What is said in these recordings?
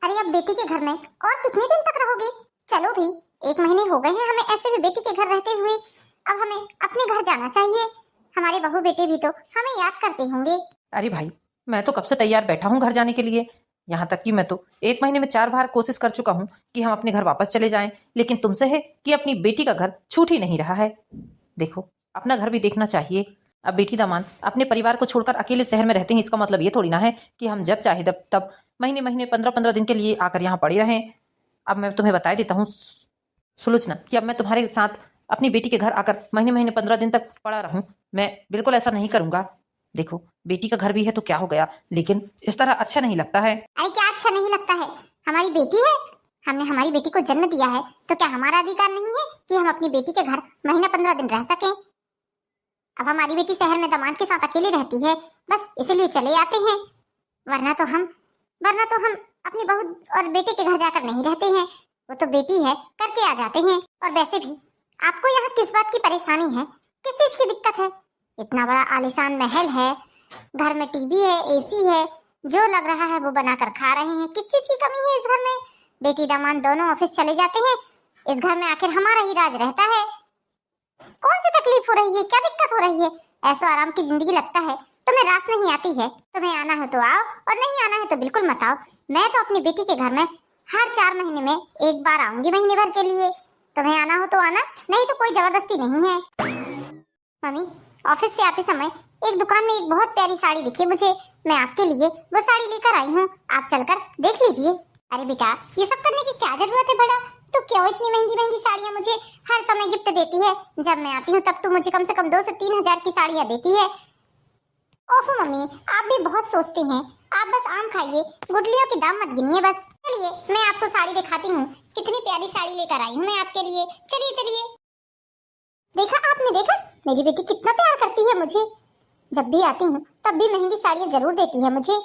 अरे अब बेटी के घर में और कितने दिन तक रहोगे? चलो भी, 1 महीने हो गए हैं हमें ऐसे भी बेटी के घर रहते हुए। अब हमें अपने घर जाना चाहिए। हमारे बहू बेटे भी तो हमें याद करते होंगे। अरे भाई, मैं तो कब से तैयार बैठा हूँ घर जाने के लिए। यहाँ तक कि मैं तो 1 महीने में 4 बार कोशिश कर चुका हूँ कि हम अपने घर वापस चले जाएं, लेकिन तुमसे है कि अपनी बेटी का घर छूट ही नहीं रहा है। देखो, अपना घर भी देखना चाहिए। अब बेटी दामाद अपने परिवार को छोड़कर अकेले शहर में रहते हैं, इसका मतलब ये थोड़ी ना है कि हम जब चाहे तब तब महीने महीने 15-15 दिन के लिए आकर यहाँ पड़े रहें। अब मैं तुम्हें बता देता हूँ सुलोचना कि अब मैं तुम्हारे साथ अपनी बेटी के घर आकर महीने महीने 15 दिन तक पड़ा रहूं, मैं बिल्कुल ऐसा नहीं करूंगा। देखो, बेटी का घर भी है तो क्या हो गया, लेकिन इस तरह अच्छा नहीं लगता है। अरे क्या अच्छा नहीं लगता है? हमारी बेटी है, हमने हमारी बेटी को जन्म दिया है, तो क्या हमारा अधिकार नहीं है कि हम अपनी बेटी के घर महीना 15 दिन रह सकें? अब हमारी बेटी शहर में दामाद के साथ अकेली रहती है, बस इसलिए चले आते हैं। वरना तो हम अपनी बहू और बेटे के घर जाकर नहीं रहते हैं। वो तो बेटी है, करके आ जाते हैं। और वैसे भी आपको यहाँ किस बात की परेशानी है? किस चीज की दिक्कत है? इतना बड़ा आलीशान महल है, घर में टीवी है, एसी है, जो लग रहा है वो बनाकर खा रहे हैं। किस चीज की कमी है इस घर में? बेटी दामाद दोनों ऑफिस चले जाते हैं, इस घर में आखिर हमारा ही राज रहता है। कौन सी तकलीफ हो रही है? क्या दिक्कत हो रही है? ऐसा आराम की जिंदगी लगता है? तुम्हें रास नहीं आती है? तुम्हें आना है तो आओ, और नहीं आना है तो बिल्कुल मत आओ। मैं तो अपनी बेटी के घर में हर 4 महीने में एक बार आऊंगी, महीने भर के लिए। तुम्हें आना हो तो आना, नहीं तो कोई जबरदस्ती नहीं है। मम्मी, ऑफिस से आते समय एक दुकान में एक बहुत प्यारी साड़ी दिखी मुझे, मैं आपके लिए वो साड़ी लेकर आई हूँ, आप चलकर देख लीजिए। अरे बेटा, ये सब करने की क्या जरूरत है बड़ा? तो क्यों इतनी महंगी महंगी साड़ियाँ मुझे हर समय गिफ्ट देती है? जब मैं आती हूँ तब तो मुझे कम से कम 2 से 3 हजार की साड़ियाँ देती है। ओहो मम्मी, आप भी बहुत सोचती हैं। आप बस आम खाइए, गुठलियों के दाम मत गिनिए बस। चलिए मैं आपको साड़ी दिखाती हूँ, कितनी प्यारी साड़ी लेकर आई हूँ मैं आपके लिए। चलिए चलिए। देखा आपने, देखा मेरी बेटी कितना प्यार करती है मुझे। जब भी आती हूँ तब भी महंगी साड़ियाँ जरूर देती है मुझे।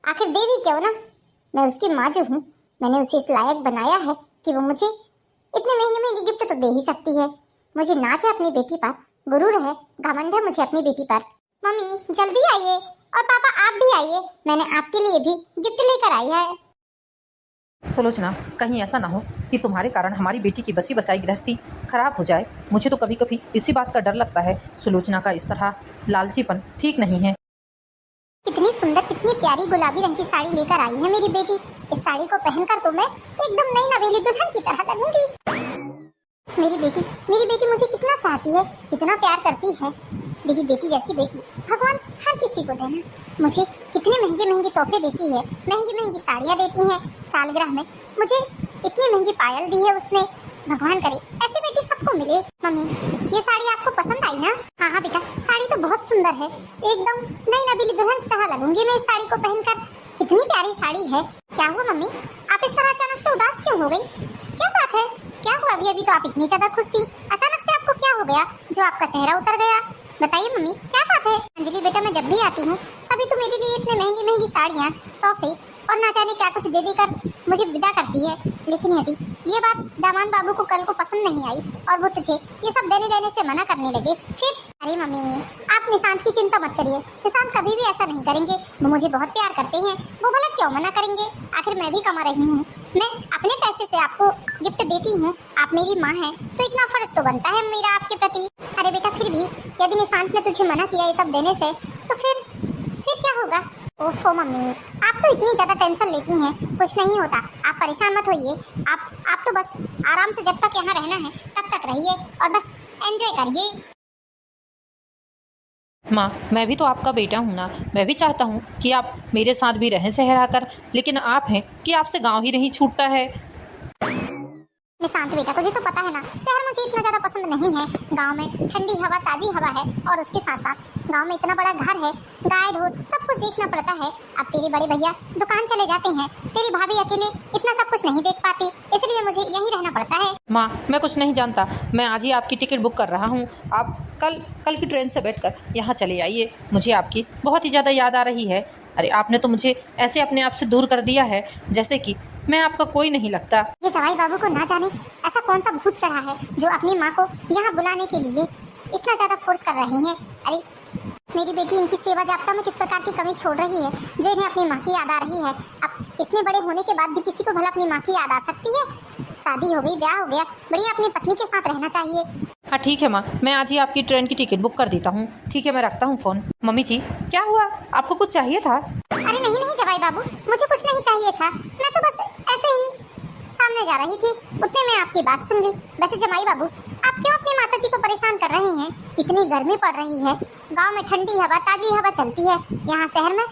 आखिर दे भी क्यों ना, मैं उसकी माँ जो हूँ, मैंने उसे इस लायक बनाया है कि वो मुझे इतने महंगे महंगे गिफ्ट तो दे ही सकती है। मुझे नाज है अपनी बेटी पर, गुरूर है, घमंड है मुझे अपनी बेटी पर। मम्मी जल्दी आइए, और पापा आप भी आइए, मैंने आपके लिए भी गिफ्ट लेकर आई है। सुलोचना, कहीं ऐसा ना हो कि तुम्हारे कारण हमारी बेटी की बसी बसाई गृहस्थी खराब हो जाए। मुझे तो कभी कभी इसी बात का डर लगता है। सुलोचना का इस तरह लालचीपन ठीक नहीं है। कितनी सुंदर, कितनी प्यारी गुलाबी रंग की साड़ी लेकर आई है मेरी बेटी। इस साड़ी को पहनकर तो मैं एकदम नई नवेली दुल्हन की तरह लगूंगी। मेरी बेटी मुझे कितना चाहती है, कितना प्यार करती है। मेरी बेटी जैसी बेटी भगवान हर किसी को देना। मुझे कितने महंगे महंगे तोहफे देती है, महंगी महंगी साड़ियाँ देती है। सालगिरह में मुझे इतनी महंगी पायल दी है उसने। भगवान करे ऐसी बेटी सबको मिले। मम्मी, ये साड़ी आपको पसंद आई ना? हाँ हाँ बेटा, साड़ी तो बहुत सुंदर है, एकदम नई नवेली दुल्हन की तरह लगूंगी मैं इस साड़ी को पहनकर। कितनी प्यारी साड़ी है। क्या हुआ मम्मी, आप इस तरह अचानक से उदास क्यों हो गई? क्या बात है? क्या हुआ? अभी तो आप इतनी ज्यादा खुश थी, अचानक से आपको क्या हो गया जो आपका चेहरा उतर गया? बताइए मम्मी, क्या बात है? अंजलि बेटा, मैं जब भी आती हूँ तभी तो मेरे लिए इतने महंगी महंगी साड़ियाँ, तोहफे और ना जाने क्या कुछ दे देकर मुझे विदा करती है। लेकिन यदि ये बात दामाद बाबू को कल को पसंद नहीं आई और वो तुझे ये सब देने लेने से मना करने लगे, फिर? अरे मम्मी, आप निशांत की चिंता मत करिए, निशांत कभी भी ऐसा नहीं करेंगे। वो मुझे बहुत प्यार करते हैं, वो भला क्यों मना करेंगे? आखिर मैं भी कमा रही हूँ, मैं अपने पैसे से आपको गिफ्ट देती हूँ, आप मेरी माँ हैं तो इतना फर्ज तो बनता है मेरा आपके प्रति। अरे बेटा, फिर भी यदि निशांत ने तुझे मना किया ये सब देने से, तो फिर क्या होगा? ओफो मम्मी, आप तो इतनी ज्यादा टेंशन लेती हैं, कुछ नहीं होता, आप परेशान मत होइए। आप तो बस आराम से जब तक यहाँ रहना है तब तक रहिए और बस एंजॉय करिए। माँ, मैं भी तो आपका बेटा हूँ ना, मैं भी चाहता हूँ कि आप मेरे साथ भी रहें शहर आकर, लेकिन आप हैं कि आपसे गांव ही नहीं छूटता है। निशांत बेटा, तुझे तो पता है ना, शहर मुझे इतना ज्यादा पसंद नहीं है। गांव में ठंडी हवा, ताजी हवा है, और उसके साथ साथ गांव में इतना बड़ा घर है, गाय ढोर सब कुछ देखना पड़ता है। अब तेरे बड़े भैया दुकान चले जाते हैं, तेरी भाभी अकेले इतना सब कुछ नहीं देख पाती, इसलिए मुझे यहीं रहना पड़ता है। माँ, मैं कुछ नहीं जानता, मैं आज ही आपकी टिकट बुक कर रहा हूँ। आप कल की ट्रेन से बैठकर यहाँ चले आइए। मुझे आपकी बहुत ही ज़्यादा याद आ रही है। अरे, आपने तो मुझे ऐसे अपने आप से दूर कर दिया है जैसे कि मैं आपका कोई नहीं लगता। ये जवाई बाबू को ना जाने ऐसा कौन सा भूत चढ़ा है जो अपनी माँ को यहाँ बुलाने के लिए इतना ज्यादा फोर्स कर रहे हैं। अरे मेरी बेटी इनकी सेवा जाप्ता में किस प्रकार की कमी छोड़ रही है जो इन्हें अपनी माँ की याद आ रही है। अब इतने बड़े होने के बाद भी किसी को भला अपनी माँ की याद आ सकती है? शादी हो गई, ब्याह हो गया, बढ़िया अपनी पत्नी के साथ रहना चाहिए। हाँ ठीक है माँ, मैं आज ही आपकी ट्रेन की टिकट बुक कर देता हूँ। ठीक है, मैं रखता हूँ फ़ोन। मम्मी जी क्या हुआ, आपको कुछ चाहिए था? अरे नहीं नहीं जवाई बाबू, मुझे कुछ नहीं चाहिए था। मैं तो बस ऐसे ही सामने जा रही थी, उतने में आपकी बात सुन ली। वैसे जमाई बाबू, आप क्यों अपनी माता जी को परेशान कर रहे हैं? इतनी गर्मी पड़ रही है, गांव में ठंडी हवा ताजी हवा चलती है, यहाँ शहर में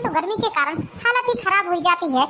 तो गर्मी के कारण हालत ही खराब हो जाती है।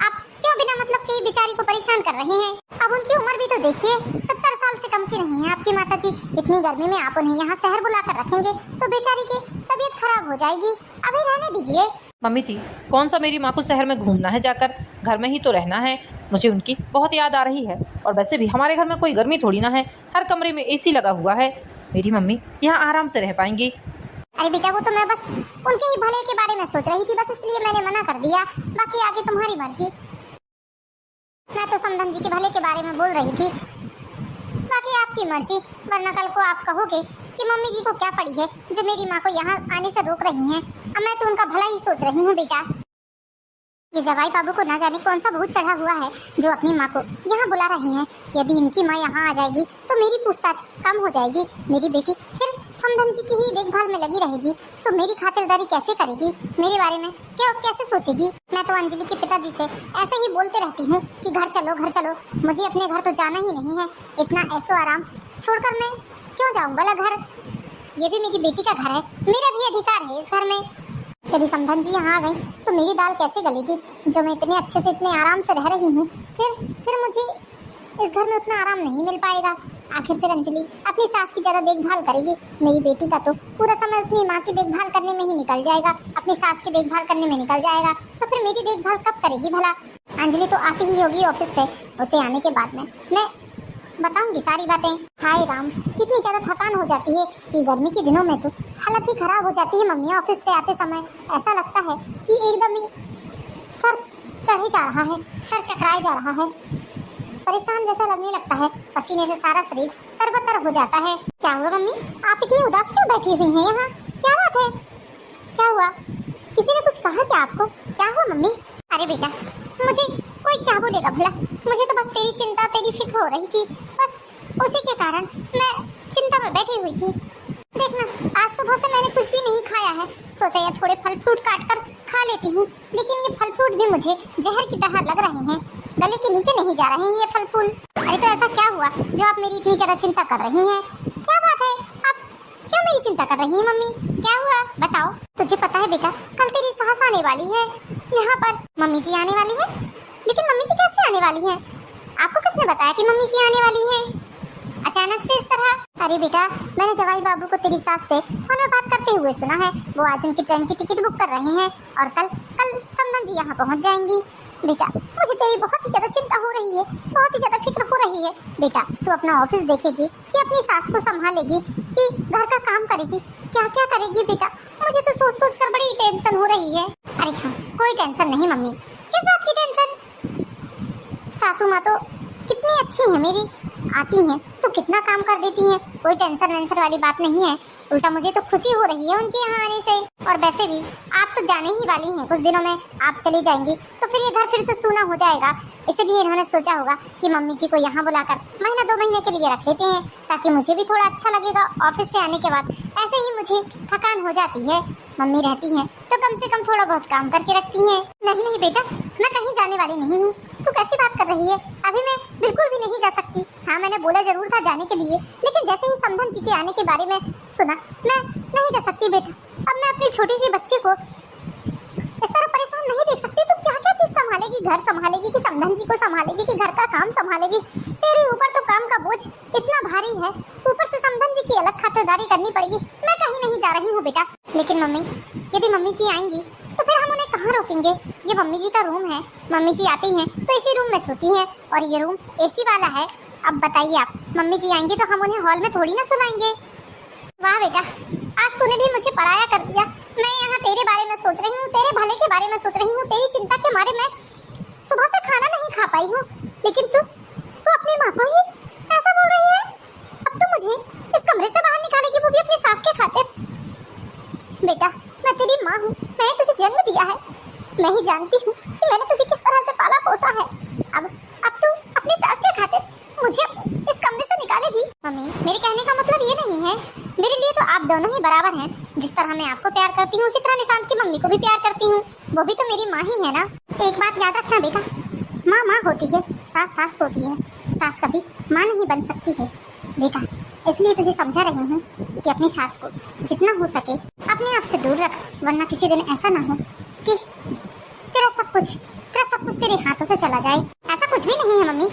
आप क्यों बिना मतलब के बेचारी को परेशान कर रहे हैं? अब उनकी उम्र भी तो देखिए, 70 साल से कम की नहीं है आपकी माता जी। इतनी गर्मी में आप उन्हें यहाँ शहर बुलाकर रखेंगे तो बेचारी की तबीयत खराब हो जाएगी। अभी रहने दीजिए। मम्मी जी कौन सा मेरी माँ को शहर में घूमना है जाकर, घर में ही तो रहना है। मुझे उनकी बहुत याद आ रही है, और वैसे भी हमारे घर में कोई गर्मी थोड़ी ना है, हर कमरे में एसी लगा हुआ है। मेरी मम्मी यहाँ आराम से रह पाएंगी। अरे बेटा, वो तो मैं बस उनके ही भले के बारे में सोच रही थी, बस इसलिए मैंने मना कर दिया। बाकी आगे तुम्हारी मर्जी। मैं तो समधन जी के भले के बारे में बोल रही थी, बाकी आपकी मर्जी। वरना कल को आप कहोगे कि मम्मी जी को क्या पड़ी है जो मेरी माँ को यहाँ आने से रोक रही हैं। अब मैं तो उनका भला ही सोच रही हूँ बेटा। ये जवाई बाबू को ना जाने कौन सा भूत चढ़ा हुआ है जो अपनी माँ को यहाँ बुला रहे हैं। यदि इनकी माँ यहाँ आ जाएगी तो मेरी पूछताछ कम हो जाएगी। मेरी बेटी फिर समधन जी की ही देखभाल में लगी रहेगी, तो मेरी खातिरदारी कैसे करेगी? मेरे बारे में क्या कैसे सोचेगी? मैं तो अंजलि के पिताजी से ऐसे ही बोलते रहती हूँ कि घर चलो घर चलो, मुझे अपने घर तो जाना ही नहीं है। इतना ऐसो आराम छोड़कर मैं क्यों जाऊँ भला घर? ये भी मेरी बेटी का घर है, मेरा भी अधिकार है इस घर में। यदि समधन जी यहाँ आ गई तो मेरी दाल कैसे गलेगी? जो मैं इतने अच्छे से इतने आराम से रह रही हूँ, फिर मुझे इस घर में उतना आराम नहीं मिल पाएगा। आखिर फिर अंजलि अपनी सास की ज्यादा देखभाल करेगी। मेरी बेटी का तो पूरा समय अपनी माँ की देखभाल करने में ही निकल जाएगा, अपनी सास की देखभाल करने में निकल जाएगा, तो फिर मेरी देखभाल कब करेगी भला? अंजलि तो आती ही होगी ऑफिस से, उसे आने के बाद में मैं बताऊंगी सारी बातें। हाय राम, कितनी ज्यादा थकान हो जाती है ये गर्मी के दिनों में, तो हालत ही खराब हो जाती है मम्मी। ऑफिस से आते समय ऐसा लगता है कि एकदम ही सर चढ़े जा रहा है, सर चकराए जा रहा है, परेशान जैसा लगने लगता है, पसीने से सारा शरीर तरबतर हो जाता है। क्या हुआ मम्मी, आप इतनी उदास क्यों बैठी हुई हैं यहाँ? क्या बात है, क्या हुआ? किसी ने कुछ कहा क्या आपको? क्या हुआ मम्मी? अरे बेटा, मुझे कोई क्या बोलेगा भला? मुझे तो बस तेरी चिंता तेरी फिक्र हो रही थी, बस उसी के कारण मैं चिंता में बैठी हुई थी। देखना, आज सुबह से मैंने कुछ भी नहीं खाया है, सोचा या थोड़े फल फ्रूट काट कर खा लेती हूँ, लेकिन ये फल फ्रूट भी मुझे जहर की तरह लग रहे हैं, गले के नीचे नहीं जा रहे हैं ये फल फूल। अरे तो ऐसा क्या हुआ जो आप मेरी इतनी ज्यादा चिंता कर रही हैं? क्या बात है, आप क्यों मेरी चिंता कर रही हैं मम्मी? क्या हुआ बताओ। तुझे पता है बेटा, कल तेरी सास आने वाली है यहाँ पर। मम्मी जी आने वाली है? लेकिन मम्मी जी कैसे आने वाली है? आपको किसने बताया कि मम्मी जी आने वाली है अचानक से इस तरह? अरे बेटा, मैंने जवाई बाबू को तेरी सास से फोन में बात करते हुए सुना है। वो आज उनकी ट्रेन की टिकट बुक कर रहे हैं और कल समधन जी यहाँ पहुँच जाएंगी। बेटा, मुझे तेरी बहुत ही ज्यादा चिंता हो रही है, बहुत ही ज्यादा फिक्र हो रही है। बेटा, तू अपना ऑफिस देखेगी कि अपनी सास को संभालेगी कि घर का काम करेगी, क्या क्या करेगी? बेटा, मुझे तो सोच सोच कर बड़ी टेंशन हो रही है। अरे हाँ, कोई टेंशन नहीं मम्मी। किस बात की टेंशन? सासू माँ तो कितनी अच्छी है मेरी, आती हैं तो कितना काम कर देती हैं, कोई टेंशन वेंशन वाली बात नहीं है। उल्टा मुझे तो खुशी हो रही है उनके यहाँ आने से। और वैसे भी आप तो जाने ही वाली हैं, कुछ दिनों में आप चली जाएंगी, तो फिर ये घर फिर से सूना हो जाएगा। इसलिए इन्होंने सोचा होगा कि मम्मी जी को यहाँ बुलाकर महीना 2 महीने के लिए रख लेते हैं, ताकि मुझे भी थोड़ा अच्छा लगेगा ऑफिस से आने के बाद। ऐसे ही मुझे थकान हो जाती है, मम्मी रहती हैं तो कम से कम थोड़ा बहुत काम करके रखती हैं। नहीं नहीं बेटा, मैं कहीं जाने वाली नहीं हूँ। तू कैसी बात कर रही है? अभी मैं बिल्कुल भी नहीं जा सकती। हाँ, मैंने बोला जरूर था जाने के लिए, लेकिन जैसे ही समधन जी के आने के बारे में सुना, मैं नहीं जा सकती बेटा। अब मैं अपनी छोटी सी बच्ची को इस तरह परेशान नहीं देख सकती। तू क्या क्या चीज संभालेगी? घर संभालेगी कि समधन जी को संभालेगी कि घर का काम संभालेगी? तेरे ऊपर तो काम का बोझ इतना भारी है, ऊपर से समधन जी की अलग खातिरदारी करनी पड़ेगी। मैं कहीं नहीं जा रही हूँ बेटा। लेकिन मम्मी, यदि मम्मी जी आएंगी तो फिर हम उन्हें कहाँ रोकेंगे? ये मम्मी जी का रूम है, मम्मी जी आती हैं तो इसी रूम में सोती हैं, और ये रूम एसी वाला है। अब बताइए आप, मम्मी जी आएंगी तो हम उन्हें हॉल में थोड़ी ना सुलाएंगे। वाह बेटा, आज तूने भी मुझे पराया कर दिया। मैं यहाँ तेरे बारे में सोच रही हूँ, तेरे भले के बारे में सोच रही हूँ, तेरी चिंता के मारे मैं सुबह से खाना नहीं खा पाई हूँ, लेकिन तू अपनी माँ को ही ऐसा बोल रही है। अब तो मुझे इस कमरे से बाहर निकालेगी, वो भी अपनी सास के खातिर। बेटा मैं तेरी माँ हूँ, मैंने तुझे जन्म दिया है। मैं ही जानती हूँ कि मैंने तुझे किस तरह से पाला पोसा है। अब तू अपनी सास के खातिर मुझे इस कमरे से निकालेगी। मम्मी मेरे कहने का मतलब ये नहीं है, मेरे लिए तो आप दोनों ही बराबर हैं। जिस तरह मैं आपको प्यार करती हूँ उसी तरह निशांत की मम्मी को भी प्यार करती हूँ। वो भी तो मेरी माँ ही है ना। एक बात याद रखना बेटा, माँ माँ होती है, सास सास होती है। सास कभी माँ नहीं बन सकती है बेटा। इसलिए तुझे समझा रही हूँ कि अपनी सास को जितना हो सके अपने आप से दूर रख, वरना किसी दिन ऐसा ना हो कि तेरा सब कुछ तेरे हाथों से चला जाए। ऐसा कुछ भी नहीं है मम्मी,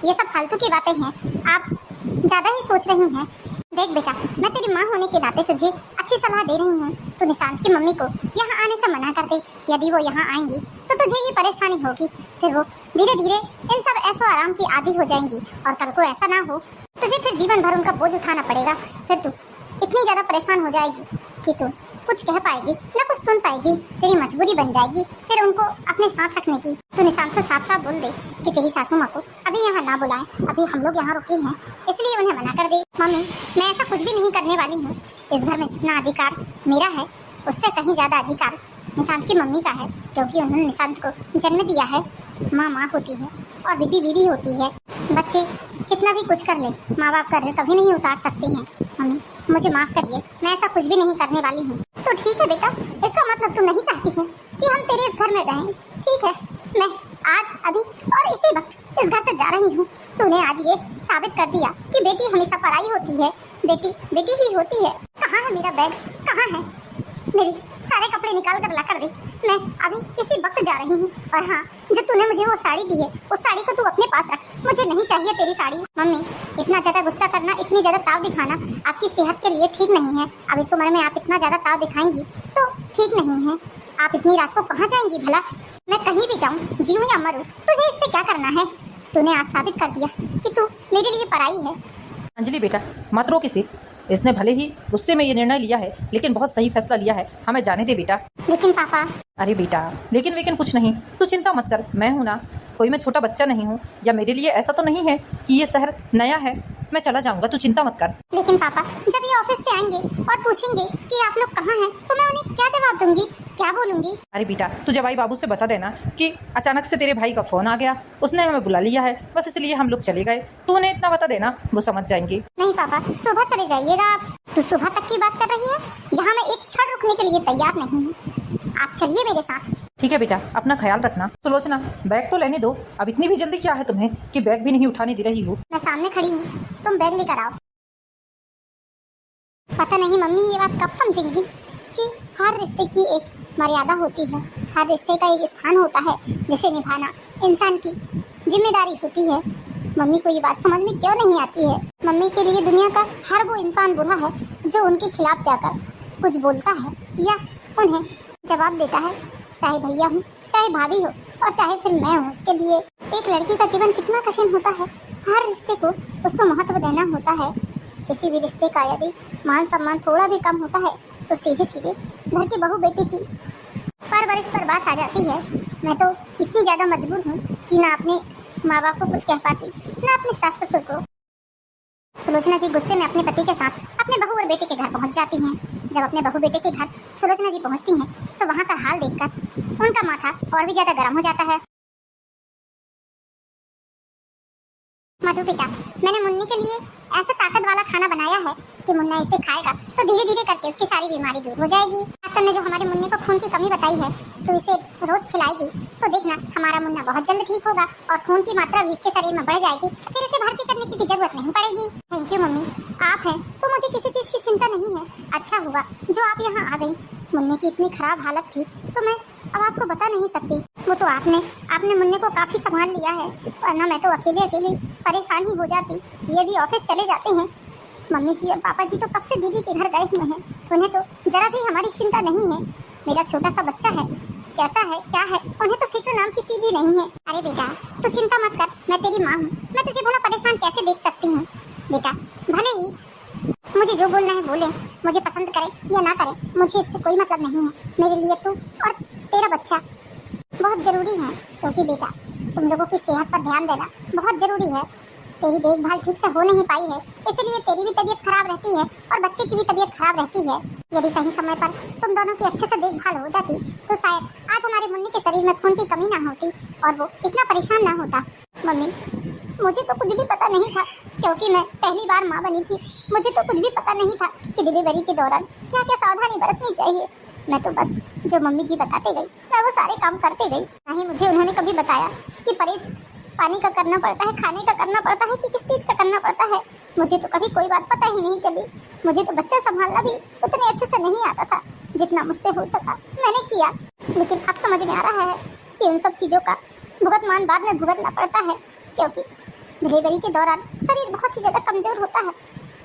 ये सब फालतू की बातें हैं, आप ज्यादा ही सोच रही हैं। देख बेटा, मैं तेरी माँ होने के नाते तुझे अच्छी सलाह दे रही हूँ। तो निशांत की मम्मी को यहाँ आने से मना कर दे। यदि वो यहाँ आएंगी तो तुझे ही परेशानी होगी। फिर वो धीरे धीरे इन सब ऐशो आराम की आदी हो जाएंगी और कल को ऐसा ना हो तुझे फिर जीवन भर उनका बोझ उठाना पड़ेगा। फिर तू इतनी ज्यादा परेशान हो जाएगी कि तू कुछ कह पाएगी न कुछ सुन पाएगी। तेरी मजबूरी बन जाएगी फिर उनको अपने साथ रखने की। तो निशांत से साफ साफ बोल दे कि तेरी सासू माँ को अभी यहाँ ना बुलाएं, अभी हम लोग यहाँ रुके हैं इसलिए उन्हें मना कर दे। मम्मी मैं ऐसा कुछ भी नहीं करने वाली हूँ। इस घर में जितना अधिकार मेरा है उससे कहीं ज्यादा अधिकार निशांत की मम्मी का है, क्योंकि उन्होंने निशांत को जन्म दिया है। माँ माँ होती है और बीबी बीबी होती है। बच्चे कितना भी कुछ कर ले, माँ बाप का ऋण कभी नहीं उतार सकते हैं। मम्मी मुझे माफ करिए, मैं ऐसा कुछ भी नहीं करने वाली हूँ। तो ठीक है बेटा, इसका मतलब तू नहीं चाहती है कि हम तेरे इस घर में रहें। ठीक है, मैं आज अभी और इसी वक्त इस घर से जा रही हूँ। तूने आज ये साबित कर दिया कि बेटी हमेशा पराई होती है, बेटी बेटी ही होती है। कहाँ है मेरा बैग, कहाँ है? मेरी सारे कपड़े निकाल कर ला कर दे, मैं अभी इसी वक्त जा रही हूँ। और हाँ, जो तूने मुझे वो साड़ी दी है उस साड़ी को तू अपने पास रख, मुझे नहीं चाहिए तेरी साड़ी। मम्मी इतना ज्यादा गुस्सा करना, इतनी ज्यादा ताव दिखाना आपकी सेहत के लिए ठीक नहीं है। अब इस उम्र में आप इतना ज्यादा ताव दिखाएंगी तो ठीक नहीं है। आप इतनी रात को कहाँ जाएंगी भला? मैं कहीं भी जाऊँ, जीऊँ या मरूँ, तुझे इससे क्या करना है? तूने आज साबित कर दिया कि तू मेरे लिए पराई है। अंजलि बेटा मत रो किसी, इसने भले ही गुस्से में ये निर्णय लिया है लेकिन बहुत सही फैसला लिया है। हमें जाने दे बेटा। लेकिन पापा। अरे बेटा लेकिन कुछ नहीं, तू चिंता मत कर, मैं हूँ ना, कोई मैं छोटा बच्चा नहीं हूँ। या मेरे लिए ऐसा तो नहीं है कि ये शहर नया है, मैं चला जाऊंगा, तू चिंता मत कर। लेकिन पापा जब ये ऑफिस से आएंगे और पूछेंगे कि आप लोग कहाँ हैं तो मैं उन्हें क्या जवाब दूंगी, क्या बोलूंगी? अरे बेटा तू जवाई बाबू से बता देना कि अचानक से तेरे भाई का फोन आ गया, उसने हमें बुला लिया है, बस इसलिए हम लोग चले गए। तू उन्हें इतना बता देना, वो समझ जाएंगे। नहीं पापा, सुबह चले जाइएगा आप। तो सुबह तक की बात कर रही है? यहाँ मैं एक क्षण रुकने के लिए तैयार नहीं हूँ, आप चलिए मेरे साथ। ठीक है बेटा, अपना ख्याल रखना। सुलोचना बैग तो लेने दो, अब इतनी भी जल्दी क्या है तुम्हें कि बैग भी नहीं उठाने दे रही हो? मैं सामने खड़ी हूँ, तुम बैग लेकर आओ। पता नहीं मम्मी ये बात कब समझेंगी कि हर रिश्ते की एक मर्यादा होती है, हर रिश्ते का एक स्थान होता है जिसे निभाना इंसान की जिम्मेदारी होती है। मम्मी को ये बात समझ में क्यों नहीं आती है? मम्मी के लिए दुनिया का हर वो इंसान बुरा है जो उनके खिलाफ जाकर कुछ बोलता है या उन्हें जवाब देता है, चाहे भैया हो, चाहे भाभी हो और चाहे फिर मैं हूँ। उसके लिए एक लड़की का जीवन कितना कठिन होता है। हर रिश्ते को उसको महत्व देना होता है। किसी भी रिश्ते का यदि मान सम्मान थोड़ा भी कम होता है तो सीधे सीधे घर की बहू बेटी की परवरिश पर बात आ जाती है। मैं तो इतनी ज्यादा मजबूर हूँ कि ना अपने माँ बाप को कुछ कह पाती, ना अपने सास ससुर को। सुलोचना जी गुस्से में अपने पति के साथ अपने बहू और बेटे के घर पहुँच जाती हैं। जब अपने बहू बेटे के घर सुलोचना जी पहुँचती हैं तो वहाँ का हाल देखकर उनका माथा और भी ज्यादा गर्म हो जाता है। मधु बेटा, मैंने मुन्नी के लिए ऐसा ताकत वाला खाना बनाया है कि मुन्ना इसे खाएगा तो धीरे धीरे करके उसकी सारी बीमारी दूर हो जाएगी। डॉक्टर ने जो हमारे मुन्ने को खून की कमी बताई है तो इसे रोज खिलाएगी तो देखना हमारा मुन्ना बहुत जल्द ठीक होगा और खून की मात्रा भी इसके शरीर में बढ़ जाएगी, फिर इसे भर्ती करने की भी जरूरत नहीं पड़ेगी। थैंक यू मम्मी, आप हैं तो मुझे किसी चीज की चिंता नहीं है। अच्छा हुआ जो आप यहाँ आ गई। मुन्ने की इतनी खराब हालत थी तो मैं अब आपको बता नहीं सकती। वो तो आपने मुन्ने को काफी संभाल लिया है, वरना मैं तो अकेले परेशान ही हो जाती। ये भी ऑफिस चले जाते हैं। मम्मी जी और पापा जी तो कब से दीदी के घर गए हुए हैं, उन्हें तो जरा भी हमारी चिंता नहीं है। मेरा छोटा सा बच्चा है, कैसा है क्या है उन्हें तो फिक्र नाम की चीज ही नहीं है। अरे बेटा तू चिंता मत कर, मैं तेरी माँ हूँ, मैं तुझे भला परेशान कैसे देख सकती हूँ। बेटा भले ही मुझे जो बोलना है बोले, मुझे पसंद करे या ना करे मुझे इससे कोई मतलब नहीं है। मेरे लिए तू और तेरा बच्चा बहुत जरूरी है, क्योंकि बेटा तुम लोगों की सेहत पर ध्यान देना बहुत जरूरी है। तेरी देखभाल ठीक से हो नहीं पाई है, इसलिए तेरी भी तबीयत खराब रहती है और बच्चे की भी तबीयत खराब रहती है। यदि सही समय पर तुम दोनों की अच्छे से देखभाल हो जाती तो शायद आज हमारे मुन्नी के शरीर में खून की कमी ना होती और वो इतना परेशान ना होता। मम्मी, मुझे तो कुछ भी पता नहीं था, क्योंकि मैं पहली बार माँ बनी थी। मुझे तो कुछ भी पता नहीं था कि डिलीवरी के दौरान क्या क्या सावधानी बरतनी चाहिए। मैं तो बस जो मम्मी जी बताते गई मैं वो सारे काम करते गई। ना ही मुझे उन्होंने कभी बताया कि परहेज पानी का करना पड़ता है, खाने का करना पड़ता है कि किस चीज़ का करना पड़ता है। मुझे तो कभी कोई बात पता ही नहीं चली। मुझे तो बच्चा संभालना भी उतने अच्छे से नहीं आता था, जितना मुझसे हो सका मैंने किया। लेकिन अब समझ में आ रहा है कि उन सब चीज़ों का भुगतान बाद में भुगतना पड़ता है, क्योंकि डिलीवरी के दौरान शरीर बहुत ही ज़्यादा कमज़ोर होता है।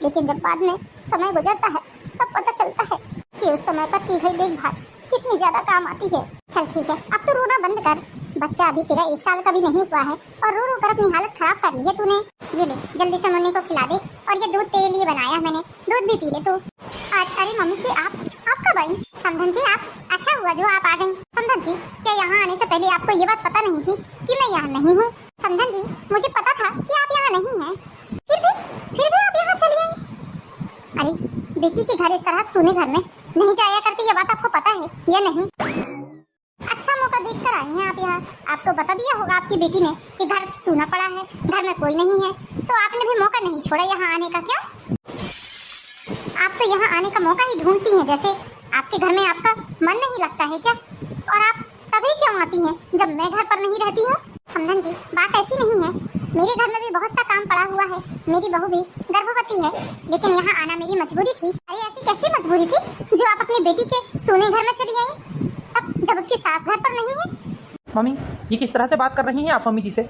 लेकिन जब बाद में समय गुजरता है तब पता चलता है कि उस समय पर की गई देखभाल कितनी ज़्यादा काम आती है। चल ठीक है, अब तो रोना बंद कर। बच्चा अभी तेरा 1 साल का भी नहीं हुआ है और रो रो कर अपनी हालत खराब कर ली है तूने। ये ले, जल्दी से मुन्नी को खिला दे, और ये दूध तेरे लिए बनाया मैंने, दूध भी पी ले तू। अरे मम्मी जी, आप कब आई? समधन जी, आप अच्छा हुआ जो आप आ गई। समधन जी, क्या यहाँ आने से पहले आपको ये बात पता नहीं थी कि मैं यहाँ नहीं हूँ? समधन जी, मुझे पता था कि आप यहाँ नहीं हैं, फिर भी आप यहाँ चली आई। अरे बेटी के घर इस तरह सूने घर में नहीं जाया करती, ये बात आपको पता है या नहीं? अच्छा मौका देखकर आई हैं आप यहाँ। आपको बता दिया होगा आपकी बेटी ने कि घर सूना पड़ा है, घर में कोई नहीं है, तो आपने भी मौका नहीं छोड़ा यहाँ आने का। क्यों? आप तो यहाँ आने का मौका ही ढूंढती हैं, जैसे आपके घर में आपका मन नहीं लगता है क्या? और आप तभी क्यों आती हैं जब मैं घर पर नहीं रहती हूँ? समधन जी, बात ऐसी नहीं है, मेरे घर में भी बहुत सा काम पड़ा हुआ है। मेरी बहू भी गर्भवती है, लेकिन यहाँ आना मेरी मजबूरी थी। अरे ऐसी कैसी मजबूरी थी जो आप अपनी बेटी के सोने घर में चली आई, तब जब उसकी सास घर पर नहीं है? मम्मी, ये किस तरह से बात कर रही हैं आप मम्मी जी से?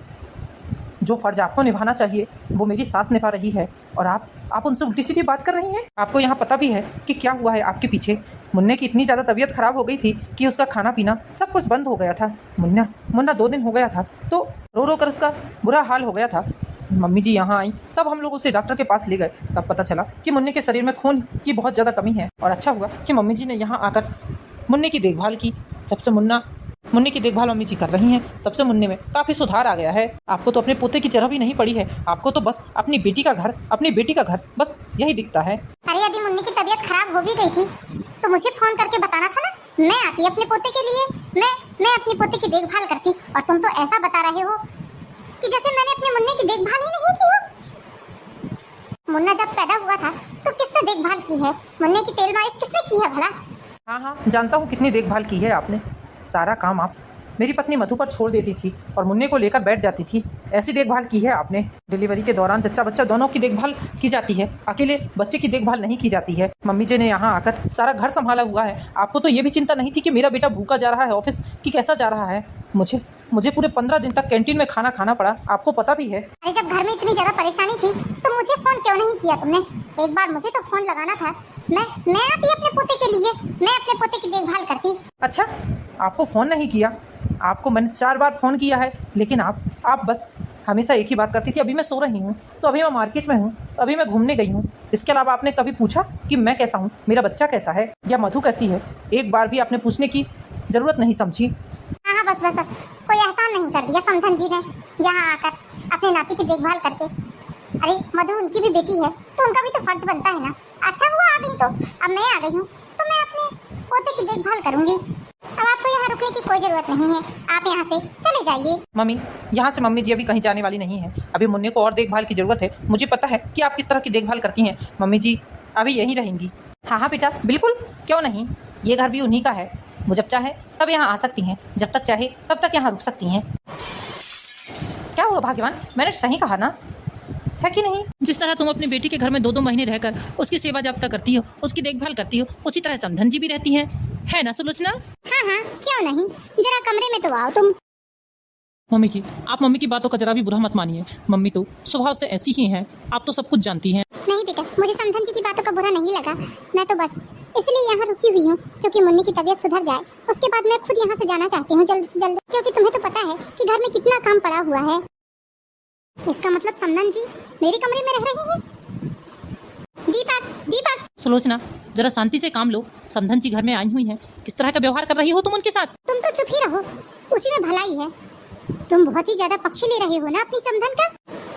जो फर्ज आपको निभाना चाहिए वो मेरी सास निभा रही है, और आप उनसे उल्टी सीधी बात कर रही हैं। आपको यहाँ पता भी है कि क्या हुआ है आपके पीछे। मुन्ने की इतनी ज़्यादा तबीयत खराब हो गई थी कि उसका खाना पीना सब कुछ बंद हो गया था। मुन्ना 2 दिन हो गया था तो रो रो कर उसका बुरा हाल हो गया था। मम्मी जी यहाँ आई तब हम लोग उसे डॉक्टर के पास ले गए, तब पता चला कि मुन्ने के शरीर में खून की बहुत ज़्यादा कमी है। और अच्छा हुआ कि मम्मी जी ने यहाँ आकर मुन्ने की देखभाल की। जब से मुन्ने की देखभाल मम्मी जी कर रही हैं, तब से मुन्ने में काफ़ी सुधार आ गया है। आपको तो अपने पोते की जगह भी नहीं पड़ी है, आपको तो बस अपनी बेटी का घर बस यही दिखता है। अरे यदि मुन्नी की तबीयत खराब हो भी गई थी तो मुझे फोन करके बताना था ना, मैं आती अपने पोते के लिए, मैं अपने पोते की देखभाल करती। और तुम तो ऐसा बता रहे हो कि जैसे मैंने अपने मुन्ने की देखभाल ही नहीं की हो। मुन्ना जब पैदा हुआ था तो किसने देखभाल की है? मुन्ने की तेल मालिश किसने की है भला? हाँ, जानता हूँ कितनी देखभाल की है आपने। सारा काम आप मेरी पत्नी मधु पर छोड़ देती थी और मुन्ने को लेकर बैठ जाती थी। ऐसी देखभाल की है आपने। डिलीवरी के दौरान जच्चा बच्चा दोनों की देखभाल की जाती है, अकेले बच्चे की देखभाल नहीं की जाती है। मम्मी जी ने यहाँ आकर सारा घर संभाला हुआ है। आपको तो ये भी चिंता नहीं थी कि मेरा बेटा भूखा जा रहा है ऑफिस कि कैसा जा रहा है। मुझे पूरे 15 दिन तक कैंटीन में खाना खाना पड़ा, आपको पता भी है। अरे जब घर में इतनी ज्यादा परेशानी थी तो मुझे फोन क्यों नहीं किया तुमने? एक बार मुझे तो फोन लगाना था, मैं आती अपने पोते के लिए, मैं अपने पोते की देखभाल करती। अच्छा, आपको फ़ोन नहीं किया? आपको मैंने 4 बार फ़ोन किया है, लेकिन आप बस हमेशा एक ही बात करती थी, अभी मैं सो रही हूँ, तो अभी मैं मार्केट में हूँ, अभी मैं घूमने गई हूँ। इसके अलावा आपने कभी पूछा कि मैं कैसा हूँ, मेरा बच्चा कैसा है, या मधु कैसी है? एक बार भी आपने पूछने की ज़रूरत नहीं समझी। हाँ, बस कोई एहसान नहीं कर दिया समधन जी ने यहाँ आकर अपने नाती की देखभाल करके। अरे मधु उनकी भी बेटी है तो उनका भी तो फर्ज बनता है ना। अच्छा हुआ आ गई, तो अब मैं आ गई हूँ तो मैं अपने पोते की देखभाल करूंगी। अब आपको यहाँ रुकने की कोई जरूरत नहीं है, आप यहाँ से चले जाइए। मम्मी, यहाँ से मम्मी जी अभी कहीं जाने वाली नहीं है। अभी मुन्ने को और देखभाल की ज़रूरत है। मुझे पता है कि आप किस तरह की देखभाल करती हैं। मम्मी जी अभी यहीं रहेंगी। हाँ बेटा, बिल्कुल, क्यों नहीं। ये घर भी उन्हीं का है। वो जब चाहे तब यहाँ आ सकती हैं, जब तक चाहे तब तक यहाँ रुक सकती हैं। क्या हुआ भाग्यवान, मैंने सही कहा ना, है कि नहीं? जिस तरह तुम अपनी बेटी के घर में 2-2 महीने रहकर उसकी सेवा जाप्ता करती हो, उसकी देखभाल करती हो, उसी तरह समधन जी भी रहती हैं, है ना सुलोचना? हाँ, क्यों नहीं, जरा कमरे में तो आओ तुम। मम्मी जी, आप मम्मी की बातों का जरा भी बुरा मत मानिए। मम्मी तो स्वभाव से ऐसी ही हैं, आप तो सब कुछ जानती हैं। नहीं बेटा, मुझे समधन जी की बातों का बुरा नहीं लगा। मैं तो बस इसलिए यहाँ रुकी हुई हूँ क्योंकि मुन्नी की तबीयत सुधर जाए, उसके बाद मैं खुद यहाँ से जाना चाहती हूँ जल्द से जल्द, क्योंकि तुम्हें तो पता है कि घर में कितना काम पड़ा हुआ है। इसका मतलब समधन जी मेरे कमरे में रह रही हैं। दीपक। सुलोचना, जरा शांति से काम लो। समधन जी घर में आई हुई हैं, किस तरह का व्यवहार कर रही हो तुम उनके साथ? तुम तो चुप ही रहो, उसी में भलाई है। तुम बहुत ही ज्यादा पक्ष ले रहे हो ना अपनी समधन का।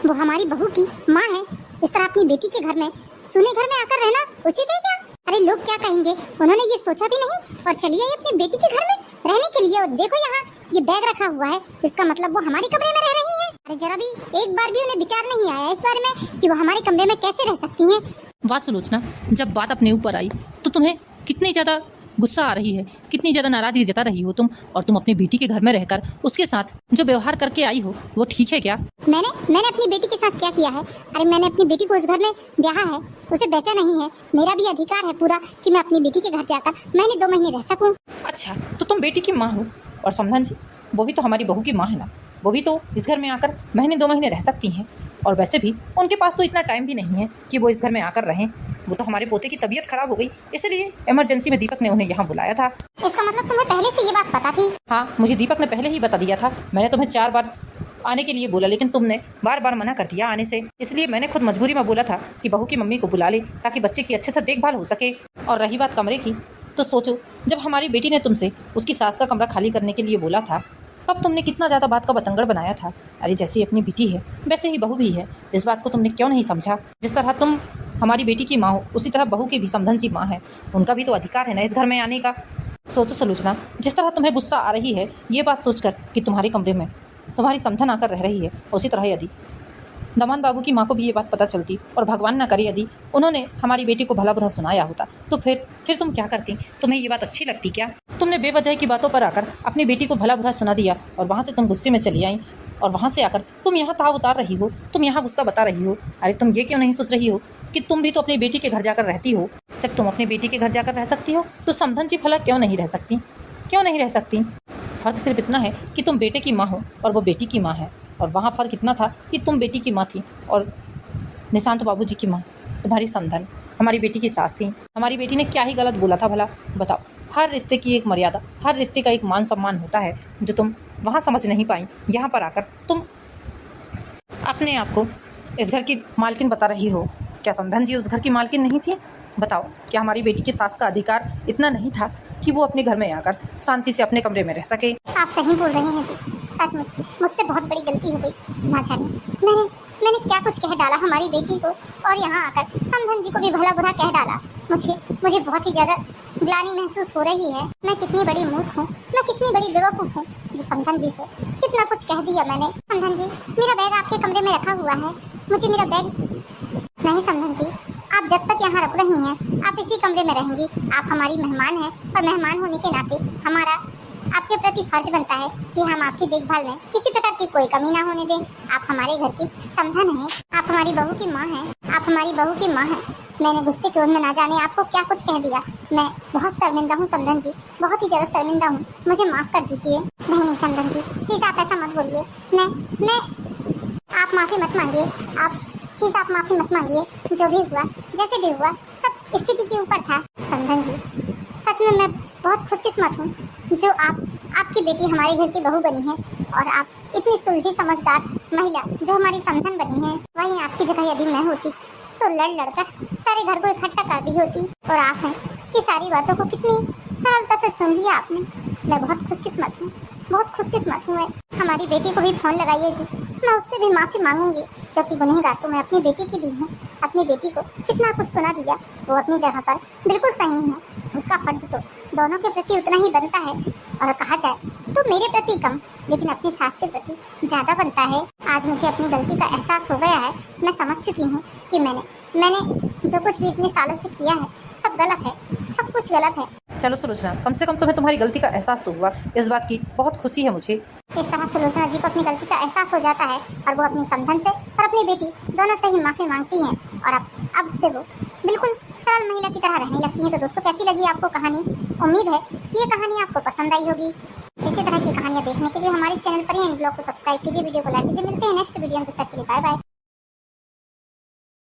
वो हमारी बहू की माँ है, इस तरह अपनी बेटी के घर में, सुने घर में आकर रहना उचित है क्या? अरे लोग क्या कहेंगे, उन्होंने ये सोचा भी नहीं और चलिए अपनी बेटी के घर में रहने के लिए। और देखो यहाँ ये बैग रखा हुआ है, इसका मतलब वो हमारे कमरे में रह रही हैं। अरे जरा भी एक बार भी उन्हें विचार नहीं आया इस बारे में कि वो हमारे कमरे में कैसे रह सकती हैं। वाह सुलोचना, जब बात अपने ऊपर आई तो तुम्हें कितनी ज्यादा गुस्सा आ रही है, कितनी ज्यादा नाराजगी जता रही हो तुम। और तुम अपनी बेटी के घर में रहकर उसके साथ जो व्यवहार करके आई हो वो ठीक है क्या? मैंने अपनी बेटी के साथ क्या किया है? अरे मैंने अपनी बेटी को उस घर में ब्याहा है, उसे बेचा नहीं है। मेरा भी अधिकार है पूरा कि मैं अपनी बेटी के घर जाकर महीने 2 महीने रह सकूं। अच्छा, तो तुम बेटी की माँ हो और समधन जी वो भी तो हमारी बहू की माँ है ना, वो भी तो इस घर में आकर महीने 2 महीने रह सकती हैं। और वैसे भी उनके पास तो इतना टाइम भी नहीं है कि वो इस घर में आकर रहें। वो तो हमारे पोते की तबीयत खराब हो गई, इसलिए इमरजेंसी में दीपक ने उन्हें यहाँ बुलाया था। इसका मतलब तुम्हें पहले से ये बात पता थी? हाँ, मुझे दीपक ने पहले ही बता दिया था। मैंने तुम्हें 4 बार आने के लिए बोला, लेकिन तुमने बार बार मना कर दिया आने से। इसलिए मैंने खुद मजबूरी में बोला था कि बहू की मम्मी को बुला ले ताकि बच्चे की अच्छे से देखभाल हो सके। और रही बात कमरे की, तो सोचो जब हमारी बेटी ने तुमसे उसकी सास का कमरा खाली करने के लिए बोला था तब तुमने कितना ज़्यादा बात का बतंगड़ बनाया था। अरे जैसी अपनी बेटी है वैसे ही बहू भी है, इस बात को तुमने क्यों नहीं समझा? जिस तरह तुम हमारी बेटी की माँ हो उसी तरह बहू की भी समधन जी माँ है, उनका भी तो अधिकार है ना इस घर में आने का। सोचो सुलोचना, जिस तरह तुम्हें गुस्सा आ रही है ये बात सोचकर कि तुम्हारे कमरे में तुम्हारी समधन आकर रह रही है, उसी तरह यदि दमान बाबू की माँ को भी ये बात पता चलती और भगवान ना करे यदि उन्होंने हमारी बेटी को भला बुरा सुनाया होता तो फिर तुम क्या करती? तुम्हें ये बात अच्छी लगती क्या? तुमने बेवजह की बातों पर आकर अपनी बेटी को भला बुरा सुना दिया और वहाँ से तुम गुस्से में चली आई और वहाँ से आकर तुम यहाँ ताव उतार रही हो, तुम यहाँ गुस्सा बता रही हो। अरे तुम ये क्यों नहीं सोच रही हो कि तुम भी तो अपनी बेटी के घर जाकर रहती हो? जब तुम अपनी बेटी के घर जाकर रह सकती हो तो समधन जी भला क्यों नहीं रह सकती? क्यों नहीं रह सकती? फर्क सिर्फ इतना है कि तुम बेटे की माँ हो और वो बेटी की माँ है। और वहाँ फ़र्क इतना था कि तुम बेटी की माँ थी और निशांत बाबूजी की माँ तुम्हारी समधन हमारी बेटी की सास थी। हमारी बेटी ने क्या ही गलत बोला था भला बताओ? हर रिश्ते की एक मर्यादा, हर रिश्ते का एक मान सम्मान होता है जो तुम वहाँ समझ नहीं पाई। यहाँ पर आकर तुम अपने आप को इस घर की मालकिन बता रही हो। क्या समधन जी उस घर की मालकिन नहीं थी? बताओ, क्या हमारी बेटी की सास का अधिकार इतना नहीं था कि वो अपने घर में आकर शांति से अपने कमरे में रह सके? आप सही बोल रहे हैं जी, सचमुच मुझसे बहुत बड़ी गलती हो गई। ना जाने मैंने क्या कुछ कह डाला हमारी बेटी को और यहाँ आकर समधन जी को भी भला बुरा कह डाला। मुझे बहुत ही ज्यादा ग्लानि महसूस हो रही है। मैं कितनी बड़ी मूर्ख हूँ, मैं कितनी बड़ी बेवकूफ़ हूँ जो समधन जी से कितना कुछ कह दिया मैंने। समधन जी, मेरा बैग आपके कमरे में रखा हुआ है, मुझे मेरा बैग नहीं। समधन जी, आप जब तक यहाँ रुक रही हैं आप इसी कमरे में रहेंगी। आप हमारी मेहमान हैं और मेहमान होने के नाते हमारा आपके प्रति फर्ज बनता है कि हम आपकी देखभाल में किसी प्रकार की कोई कमी ना होने दें। आप हमारे घर की समधन हैं, आप हमारी बहू की माँ हैं, आप हमारी बहू की माँ हैं। मैंने गुस्से क्रोध में ना जाने आपको क्या कुछ कह दिया। मैं बहुत शर्मिंदा हूँ समधन जी, बहुत ही ज्यादा शर्मिंदा हूँ, मुझे माफ कर दीजिए। नहीं समधन जी, प्लीज आप ऐसा मत बोलिए। मैं आप माफी मत मांगिए, आप प्लीज आप माफी मत मांगिए। जो भी हुआ जैसे भी हुआ सब स्थिति के ऊपर था। समधन जी, सच में मैं बहुत खुशकिस्मत हूँ जो आपकी बेटी हमारे घर की बहू बनी है और आप इतनी सुलझी समझदार महिला जो हमारी समधन बनी है। वहीं आपकी जगह यदि मैं होती तो लड़कर सारे घर को इकट्ठा कर दी होती। और आप हैं कि सारी बातों को कितनी सरलता से सुन लिया आपने। मैं बहुत खुशकिस्मत हूँ, बहुत खुशकिस्मत हूँ। हमारी बेटी को भी फोन लगाइए जी, मैं उससे भी माफ़ी मांगूंगी क्योंकि गुनहगार तो मैं अपनी बेटी की भी हूँ। अपनी बेटी को कितना कुछ सुना दिया, वो अपनी जगह पर बिल्कुल सही है। उसका फर्ज तो दोनों के प्रति उतना ही बनता है और कहा जाए तो मेरे प्रति कम लेकिन अपनी सास के प्रति ज़्यादा बनता है। आज मुझे अपनी गलती का एहसास हो गया है। मैं समझ चुकी हूँ कि मैंने जो कुछ भी इतने सालों से किया है सब गलत है, सब कुछ गलत है। चलो सुलोचना, कम से कम तुम्हें तुम्हारी गलती का एहसास तो हुआ, इस बात की बहुत खुशी है मुझे। इस तरह सुलोचना जी को अपनी गलती का एहसास हो जाता है और वो अपनी समधन से और अपनी बेटी दोनों से ही माफ़ी मांगती हैं और अब से वो बिल्कुल सरल महिला की तरह रहने लगती हैं। तो दोस्तों, कैसी लगी आपको कहानी? उम्मीद है कि ये कहानी आपको पसंद आई होगी। इसी तरह की कहानियाँ देखने के लिए हमारे चैनल पर ही इन ब्लॉग को सब्सक्राइब कीजिए, वीडियो को लाइक कीजिए। मिलते हैं नेक्स्ट वीडियो में, तब तक के लिए बाय बाय।